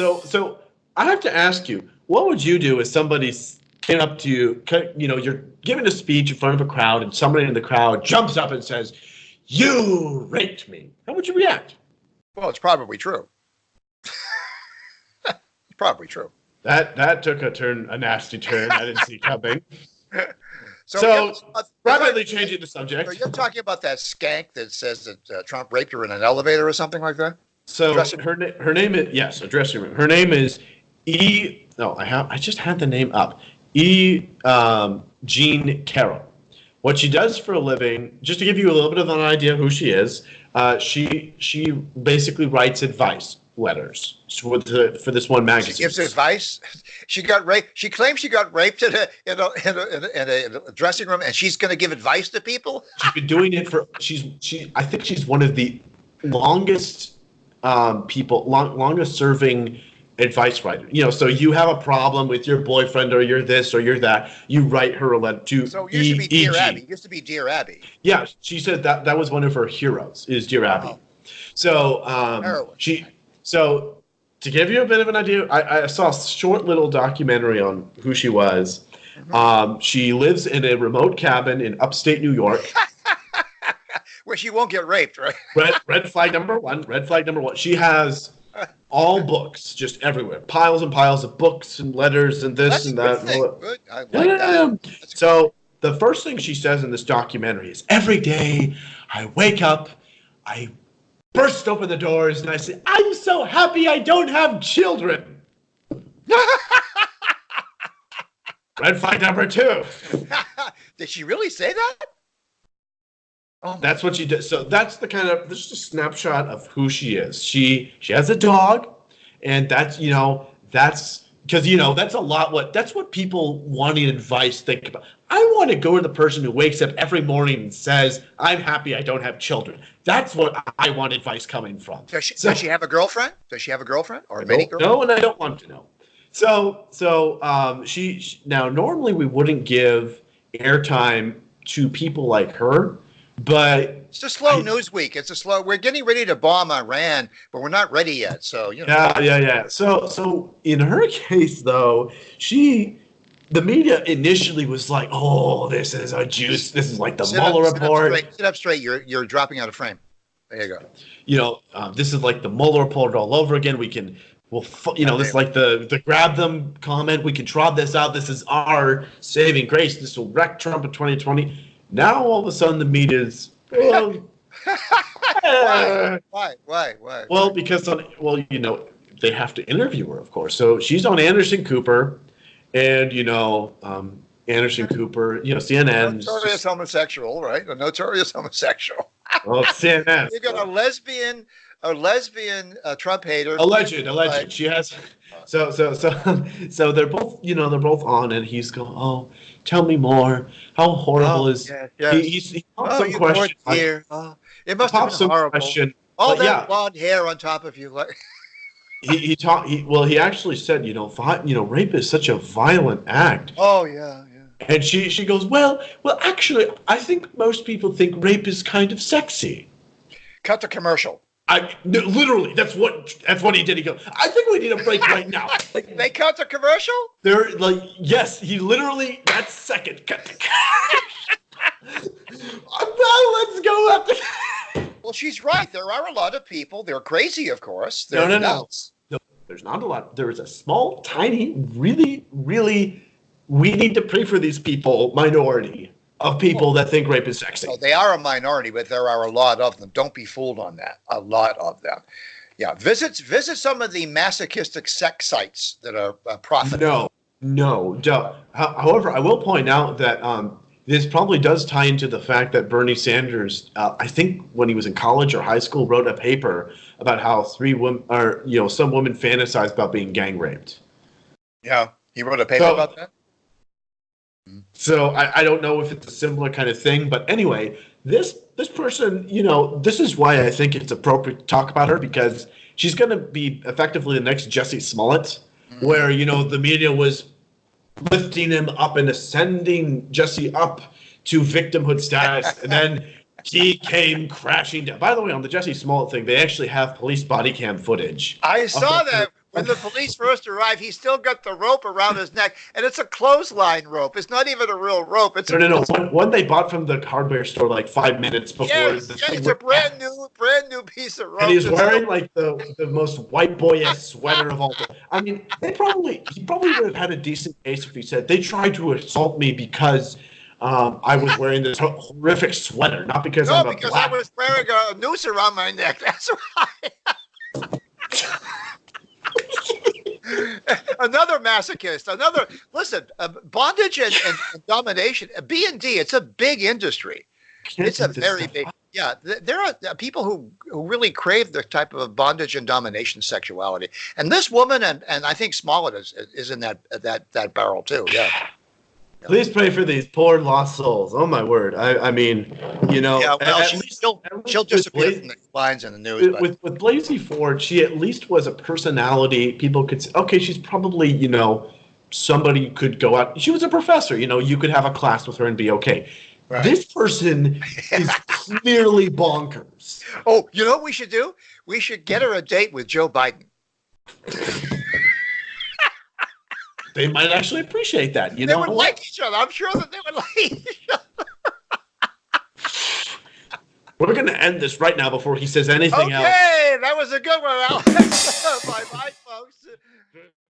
So I have to ask you, what would you do if somebody came up to you, you're giving a speech in front of a crowd and somebody in the crowd jumps up and says, "You raped me." How would you react? Well, it's probably true. It's probably true. That took a nasty turn I didn't see coming. So rapidly changing the subject. So you're talking about that skank that says that Trump raped her in an elevator or something like that? So her name is, yes, a dressing room. Her name is I just had the name up. Jean Carroll. What she does for a living, just to give you a little bit of an idea of who she is, she basically writes advice letters for this one magazine. She gives advice. She got raped. She claims she got raped in a dressing room, and she's going to give advice to people. She's been doing it for. I think she's one of the longest longest serving advice writer. So you have a problem with your boyfriend, or you're this, or you're that. You write her a letter to. So it used to be Dear Abby. Used to be Dear Abby. Yeah, she said that was one of her heroes. Is Dear Abby. So So to give you a bit of an idea, I saw a short little documentary on who she was. Mm-hmm. She lives in a remote cabin in upstate New York. Where she won't get raped, right? Red flag number one. Red flag number one. She has all books just everywhere. Piles and piles of books and letters and this and that. Good. I like that. So the first thing she says in this documentary is, every day I wake up, I burst open the doors and I say, "I'm so happy I don't have children." Red flag number two. Did she really say that? Oh, that's what she did. So that's this is a snapshot of who she is. She has a dog, and that's because that's a lot. That's what people wanting advice think about. I want to go to the person who wakes up every morning and says, "I'm happy I don't have children." That's what I want advice coming from. Does she have a girlfriend? Does she have a girlfriend or a mini girlfriend? No, and I don't want to know. So she now normally we wouldn't give airtime to people like her, but it's a slow news week. We're getting ready to bomb Iran, but we're not ready yet. So Yeah. So in her case though, the media initially was like, "Oh, this is a juice. This is like the Mueller report." Sit up straight. You're dropping out of frame. There you go. This is like the Mueller report all over again. This is like the grab them comment. We can trot this out. This is our saving grace. This will wreck Trump in 2020. Now all of a sudden the media's Why? Well, because they have to interview her, of course. So she's on Anderson Cooper, and Anderson Cooper, CNN. Notorious homosexual, right? A notorious homosexual. Well, CNN. You got a lesbian Trump hater. Alleged. She has. So they're both on, and he's going, "Oh, tell me more. How horrible is?" Yeah. He pops some question. It must have been horrible. Question, all that blonde hair on top of you, like. He actually said, rape is such a violent act. Oh yeah. And she goes, well, actually, I think most people think rape is kind of sexy. Cut the commercial. Literally, that's what he did. He goes, "I think we need a break right now." Like, they cut the commercial? They're like, yes, he literally that second cut the let's go up. Well, she's right. There are a lot of people. They're crazy, of course. No. There's not a lot. There is a small, tiny, really, really, we need to pray for these people minority of people that think rape is sexy. So they are a minority, but there are a lot of them. Don't be fooled on that. A lot of them. Yeah, visit some of the masochistic sex sites that are profitable. No, don't. However, I will point out that this probably does tie into the fact that Bernie Sanders, I think when he was in college or high school, wrote a paper about how some women fantasize about being gang raped. Yeah, he wrote a paper about that? So I don't know if it's a similar kind of thing, but anyway, this person, this is why I think it's appropriate to talk about her, because she's going to be effectively the next Jussie Smollett, where, the media was lifting him up and ascending Jussie up to victimhood status, and then he came crashing down. By the way, on the Jussie Smollett thing, they actually have police body cam footage. I saw that when the police first arrive, he's still got the rope around his neck, and it's a clothesline rope. It's not even a real rope. It's No. One they bought from the hardware store like 5 minutes before. yes, The yeah, thing it's a went brand new piece of rope. and he's that's wearing still- like the most white boy-esque sweater of all time. I mean, he probably would have had a decent case if he said they tried to assault me because I was wearing this horrific sweater, not because no, I'm a because black. I was wearing a noose around my neck. That's why. Another masochist. Another listen. Bondage and domination. B&D. It's a big industry. It's a very big. Yeah, there are people who really crave the type of bondage and domination sexuality, and this woman and I think Smollett is in that barrel too. Yeah. Please pray for these poor lost souls. Oh my word! I mean, Yeah, well, at least she'll disappear from the lines in the news. With Blasey Ford, she at least was a personality. People could say, okay, she's probably somebody you could go out. She was a professor. You could have a class with her and be okay. Right. This person is clearly bonkers. Oh, you know what we should do? We should get her a date with Joe Biden. They might actually appreciate that. They would like each other. I'm sure that they would like each other. We're going to end this right now before he says anything else. Okay, that was a good one, Alex. Bye-bye.